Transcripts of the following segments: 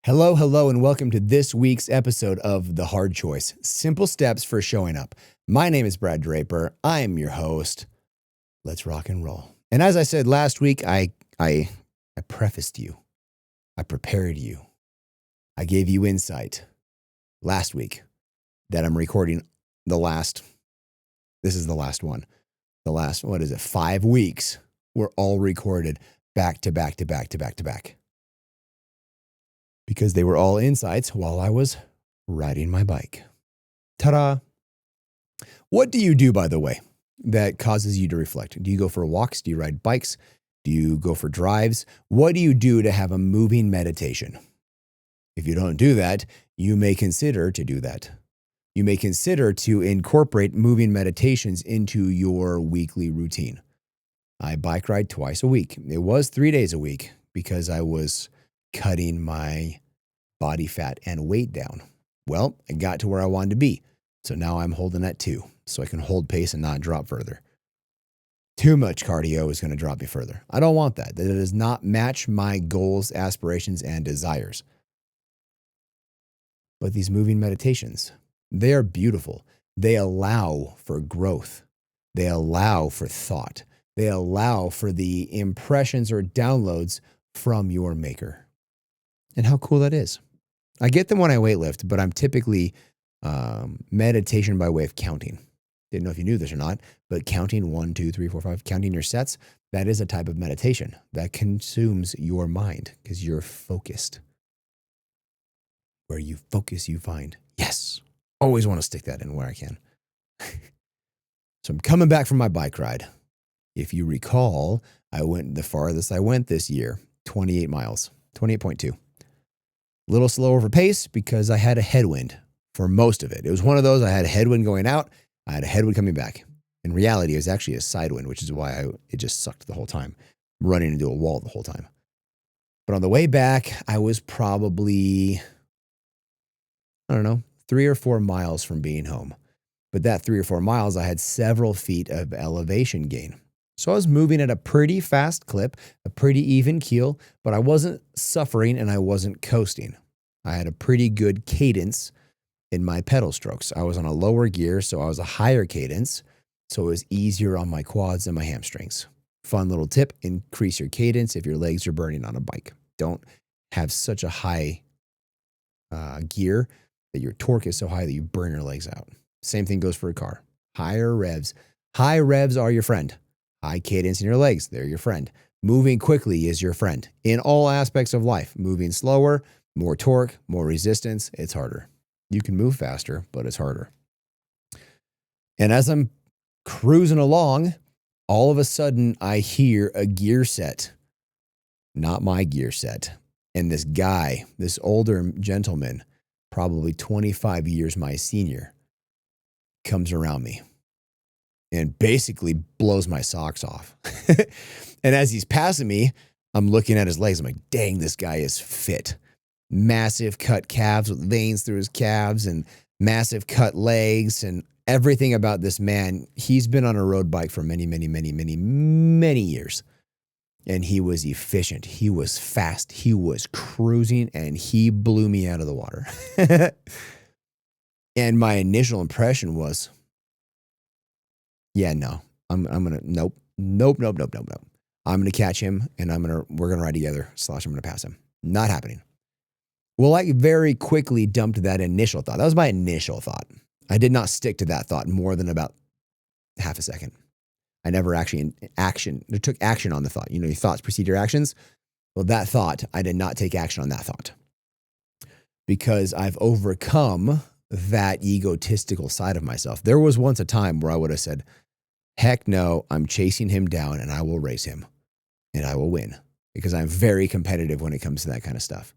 Hello, hello, and welcome to this week's episode of The Hard Choice, Simple Steps for Showing Up. My name is Brad Draper. I am your host. Let's rock and roll. And as I said last week, I prefaced you. I prepared you. I gave you insight last week that I'm recording this is the last one. The last, 5 weeks were all recorded back to back to back to back to back. Because they were all insights while I was riding my bike. Ta-da! What do you do, by the way, that causes you to reflect? Do you go for walks? Do you ride bikes? Do you go for drives? What do you do to have a moving meditation? If you don't do that, you may consider to do that. You may consider to incorporate moving meditations into your weekly routine. I bike ride twice a week. It was 3 days a week because I was cutting my body fat and weight down. Well, I got to where I wanted to be. So now I'm holding at 2 so I can hold pace and not drop further. Too much cardio is going to drop me further. I don't want that. That does not match my goals, aspirations, and desires. But these moving meditations, they are beautiful. They allow for growth. They allow for thought. They allow for the impressions or downloads from your maker. And how cool that is. I get them when I weightlift, but I'm typically meditation by way of counting. Didn't know if you knew this or not, but counting 1, 2, 3, 4, 5, counting your sets, that is a type of meditation that consumes your mind because you're focused. Where you focus, you find. Yes. Always want to stick that in where I can. So I'm coming back from my bike ride. If you recall, I went the farthest I went this year, 28 miles, 28.2. A little slower for pace because I had a headwind for most of it. It was one of those, I had a headwind going out, I had a headwind coming back. In reality, it was actually a sidewind, which is why it just sucked the whole time, running into a wall the whole time. But on the way back, I was probably, 3 or 4 miles from being home. But that 3 or 4 miles, I had several feet of elevation gain. So I was moving at a pretty fast clip, a pretty even keel, but I wasn't suffering and I wasn't coasting. I had a pretty good cadence in my pedal strokes. I was on a lower gear, so I was a higher cadence, so it was easier on my quads and my hamstrings. Fun little tip, increase your cadence if your legs are burning on a bike. Don't have such a high gear that your torque is so high that you burn your legs out. Same thing goes for a car. Higher revs. High revs are your friend. High cadence in your legs, they're your friend. Moving quickly is your friend. In all aspects of life, moving slower, more torque, more resistance, it's harder. You can move faster, but it's harder. And as I'm cruising along, all of a sudden I hear a gear set. Not my gear set. And this guy, this older gentleman, probably 25 years my senior, comes around me and basically blows my socks off. And as he's passing me, I'm looking at his legs. I'm like, dang, this guy is fit. Massive cut calves with veins through his calves and massive cut legs and everything about this man. He's been on a road bike for many, many, many, many, many years. And he was efficient. He was fast. He was cruising and he blew me out of the water. And my initial impression was, yeah, no, I'm going to, nope. I'm going to catch him and we're going to ride together, / I'm going to pass him. Not happening. Well, I very quickly dumped that initial thought. That was my initial thought. I did not stick to that thought more than about half a second. I never actually took action on the thought. You know, your thoughts precede your actions. Well, that thought, I did not take action on that thought because I've overcome that egotistical side of myself. There was once a time where I would have said, heck no, I'm chasing him down and I will race him and I will win because I'm very competitive when it comes to that kind of stuff.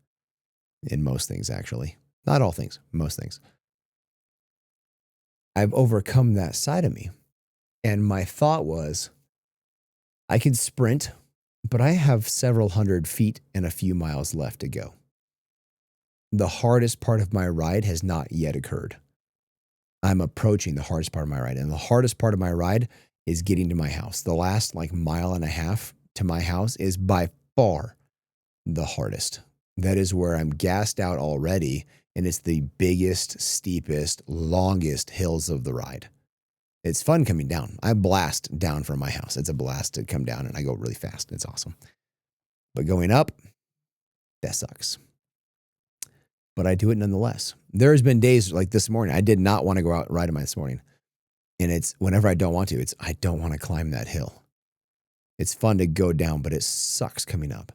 In most things, actually. Not all things, most things. I've overcome that side of me. And my thought was, I can sprint, but I have several hundred feet and a few miles left to go. The hardest part of my ride has not yet occurred. I'm approaching the hardest part of my ride. And the hardest part of my ride is getting to my house. The last mile and a half to my house is by far the hardest. That is where I'm gassed out already, and it's the biggest, steepest, longest hills of the ride. It's fun coming down. I blast down from my house. It's a blast to come down, and I go really fast. It's awesome. But going up, that sucks. But I do it nonetheless. There's been days like this morning, I did not want to go out riding this morning. And it's whenever I don't want to, I don't want to climb that hill. It's fun to go down, but it sucks coming up.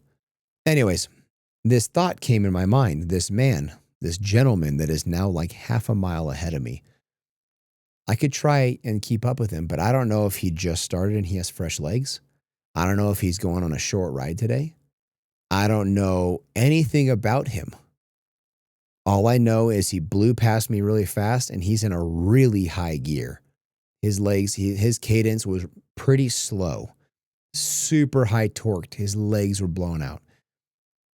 Anyways, this thought came in my mind. This man, this gentleman that is now like half a mile ahead of me. I could try and keep up with him, but I don't know if he just started and he has fresh legs. I don't know if he's going on a short ride today. I don't know anything about him. All I know is he blew past me really fast and he's in a really high gear. His legs, his cadence was pretty slow, super high torqued. His legs were blown out.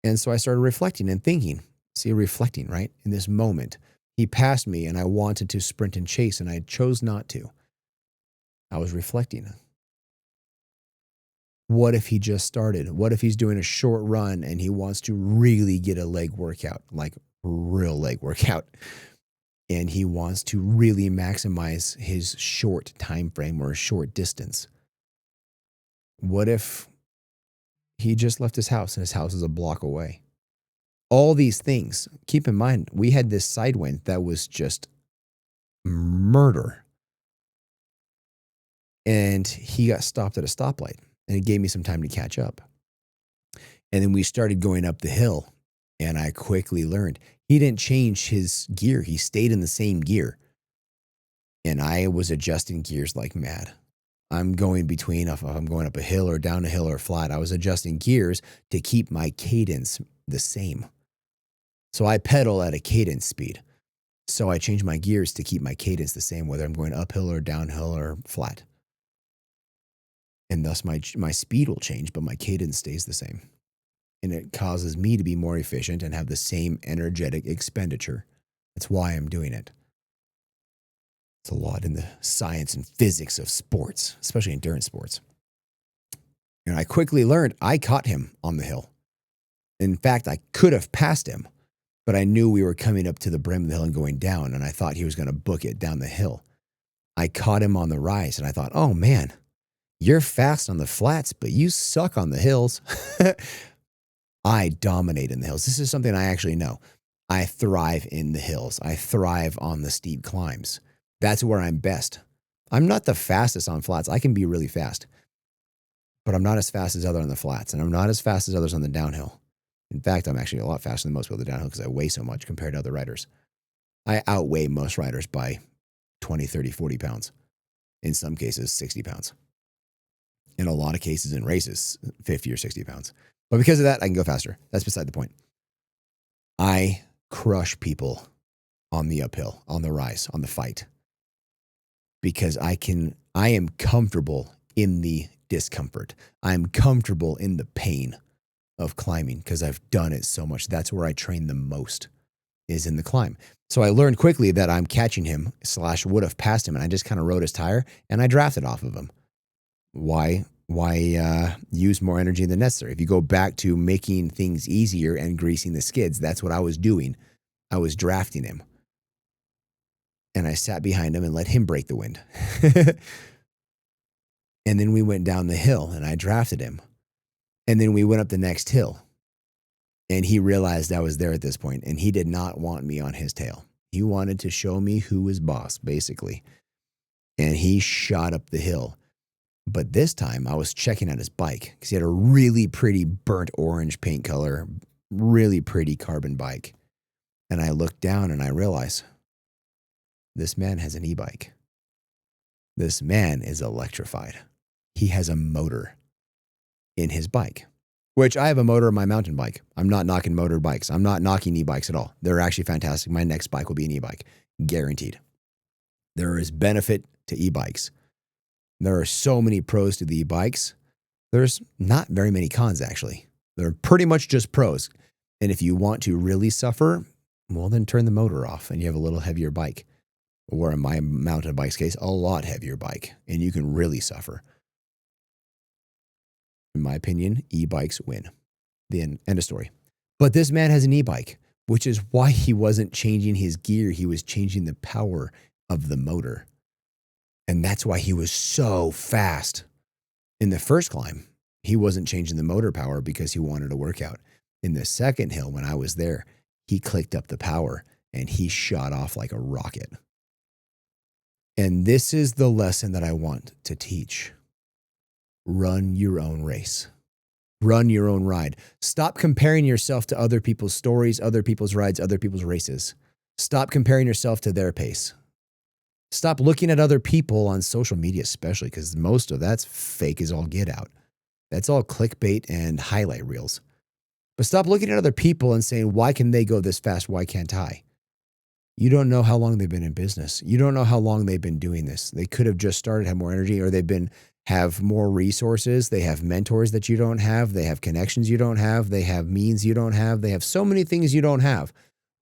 And so I started reflecting and thinking, reflecting, right? In this moment, he passed me and I wanted to sprint and chase and I chose not to. I was reflecting. What if he just started? What if he's doing a short run and he wants to really get a leg workout, like real leg workout, and he wants to really maximize his short time frame or a short distance? What if he just left his house and his house is a block away? All these things. Keep in mind, we had this side wind that was just murder. And he got stopped at a stoplight and it gave me some time to catch up. And then we started going up the hill and I quickly learned he didn't change his gear. He stayed in the same gear. And I was adjusting gears like mad. I'm going between, if I'm going up a hill or down a hill or flat, I was adjusting gears to keep my cadence the same. So I pedal at a cadence speed. So I change my gears to keep my cadence the same, whether I'm going uphill or downhill or flat. And thus my speed will change, but my cadence stays the same. And it causes me to be more efficient and have the same energetic expenditure. That's why I'm doing it. It's a lot in the science and physics of sports, especially endurance sports. And I quickly learned I caught him on the hill. In fact, I could have passed him, but I knew we were coming up to the brim of the hill and going down, and I thought he was going to book it down the hill. I caught him on the rise, and I thought, oh man, you're fast on the flats, but you suck on the hills. I dominate in the hills. This is something I actually know. I thrive in the hills. I thrive on the steep climbs. That's where I'm best. I'm not the fastest on flats. I can be really fast, but I'm not as fast as others on the flats, and I'm not as fast as others on the downhill. In fact, I'm actually a lot faster than most people on the downhill because I weigh so much compared to other riders. I outweigh most riders by 20, 30, 40 pounds. In some cases, 60 pounds. In a lot of cases in races, 50 or 60 pounds. But because of that, I can go faster. That's beside the point. I crush people on the uphill, on the rise, on the fight. Because I am comfortable in the discomfort. I'm comfortable in the pain of climbing because I've done it so much. That's where I train the most, is in the climb. So I learned quickly that I'm catching him / would have passed him, and I just kind of rode his tire and I drafted off of him. Why use more energy than necessary? If you go back to making things easier and greasing the skids, that's what I was doing. I was drafting him. And I sat behind him and let him break the wind. And then we went down the hill and I drafted him. And then we went up the next hill. And he realized I was there at this point, and he did not want me on his tail. He wanted to show me who was boss, basically. And he shot up the hill. But this time I was checking out his bike because he had a really pretty burnt orange paint color, really pretty carbon bike. And I looked down and I realized this man has an e-bike. This man is electrified. He has a motor in his bike, which I have a motor in my mountain bike. I'm not knocking motor bikes. I'm not knocking e-bikes at all. They're actually fantastic. My next bike will be an e-bike, guaranteed. There is benefit to e-bikes. There are so many pros to the e-bikes. There's not very many cons, actually. They're pretty much just pros. And if you want to really suffer, well, then turn the motor off and you have a little heavier bike. Or in my mountain bike's case, a lot heavier bike. And you can really suffer. In my opinion, e-bikes win. The end of story. But this man has an e-bike, which is why he wasn't changing his gear. He was changing the power of the motor. And that's why he was so fast. In the first climb, he wasn't changing the motor power because he wanted to work out. In the second hill, when I was there, he clicked up the power and he shot off like a rocket. And this is the lesson that I want to teach. Run your own race. Run your own ride. Stop comparing yourself to other people's stories, other people's rides, other people's races. Stop comparing yourself to their pace. Stop looking at other people on social media, especially because most of that's fake as all get out. That's all clickbait and highlight reels. But stop looking at other people and saying, why can they go this fast? Why can't I? You don't know how long they've been in business. You don't know how long they've been doing this. They could have just started, have more energy, or have more resources. They have mentors that you don't have. They have connections you don't have. They have means you don't have. They have so many things you don't have.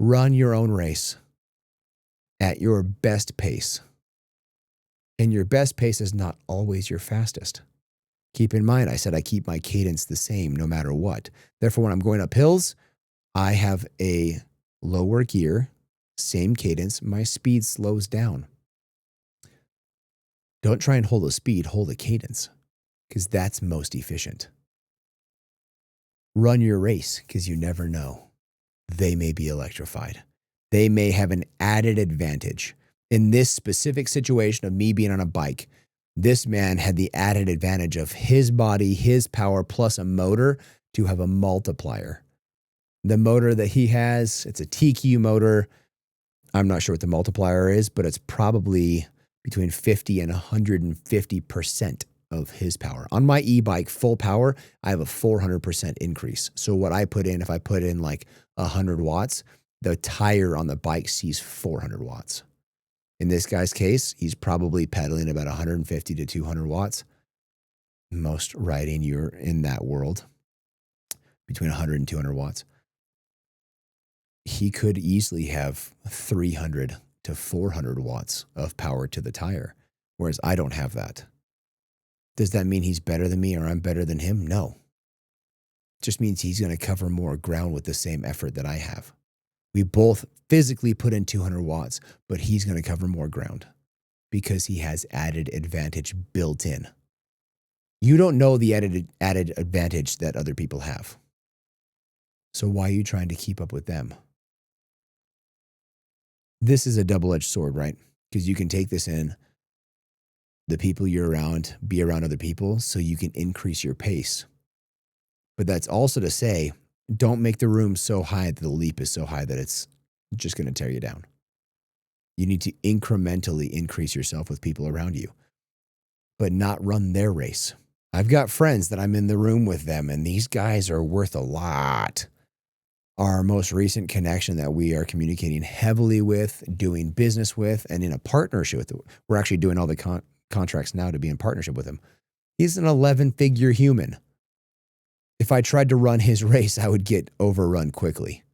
Run your own race at your best pace. And your best pace is not always your fastest. Keep in mind, I said I keep my cadence the same no matter what. Therefore, when I'm going up hills, I have a lower gear, same cadence. My speed slows down. Don't try and hold a speed, hold a cadence, because that's most efficient. Run your race, because you never know. They may be electrified. They may have an added advantage. In this specific situation of me being on a bike, this man had the added advantage of his body, his power, plus a motor to have a multiplier. The motor that he has, it's a TQ motor. I'm not sure what the multiplier is, but it's probably between 50 and 150% of his power. On my e-bike, full power, I have a 400% increase. So what I put in, if I put in like 100 watts, the tire on the bike sees 400 watts. In this guy's case, he's probably pedaling about 150 to 200 watts. Most riding, you're in that world, between 100 and 200 watts. He could easily have 300 to 400 watts of power to the tire, whereas I don't have that. Does that mean he's better than me or I'm better than him? No. It just means he's going to cover more ground with the same effort that I have. We both physically put in 200 watts, but he's going to cover more ground because he has added advantage built in. You don't know the added advantage that other people have. So why are you trying to keep up with them? This is a double-edged sword, right? Because you can take this in the people you're around, be around other people so you can increase your pace. But that's also to say, don't make the room so high that the leap is so high that it's just going to tear you down. You need to incrementally increase yourself with people around you, but not run their race. I've got friends that I'm in the room with them, and these guys are worth a lot. Our most recent connection that we are communicating heavily with, doing business with, and in a partnership with, we're actually doing all the contracts now to be in partnership with him. He's an 11-figure human. If I tried to run his race, I would get overrun quickly.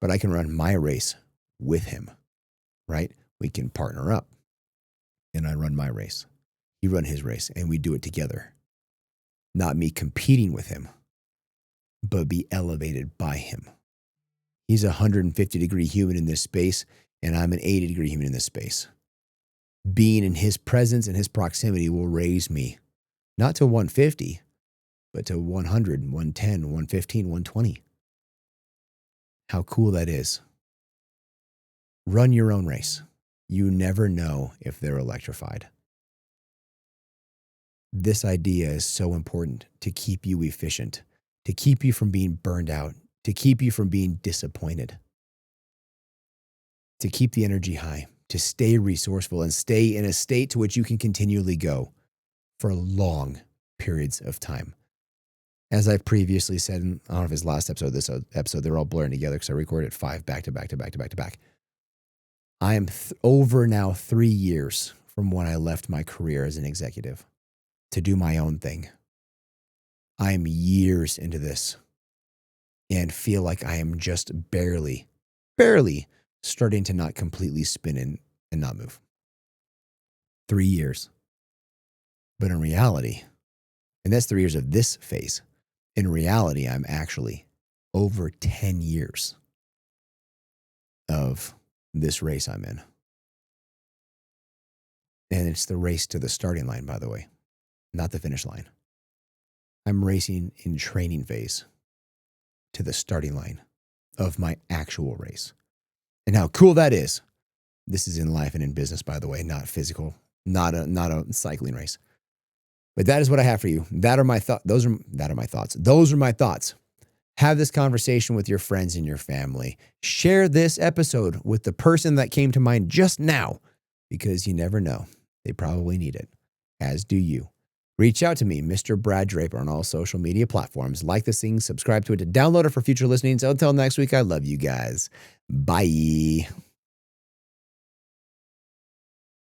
But I can run my race with him, right? We can partner up. And I run my race. He run his race, and we do it together. Not me competing with him, but be elevated by him. He's a 150-degree human in this space, and I'm an 80-degree human in this space. Being in his presence and his proximity will raise me, not to 150, but to 100, 110, 115, 120. How cool that is. Run your own race. You never know if they're electrified. This idea is so important to keep you efficient, to keep you from being burned out, to keep you from being disappointed, to keep the energy high, to stay resourceful and stay in a state to which you can continually go for long periods of time. As I've previously said, I don't know if it's last episode, this episode, they're all blurring together because I recorded 5 back to back to back to back to back. I am over now 3 years from when I left my career as an executive to do my own thing. I am years into this and feel like I am just barely starting to not completely spin in and not move. 3 years. But in reality, and that's 3 years of this phase, in reality, I'm actually over 10 years of this race I'm in. And it's the race to the starting line, by the way, not the finish line. I'm racing in training phase to the starting line of my actual race. And how cool that is. This is in life and in business, by the way, not physical, not a cycling race. But that is what I have for you. That are my thoughts. Those are my thoughts. Have this conversation with your friends and your family. Share this episode with the person that came to mind just now, because you never know. They probably need it, as do you. Reach out to me, Mr. Brad Draper, on all social media platforms. Like this thing, subscribe to it, to download it for future listening. So until next week, I love you guys. Bye.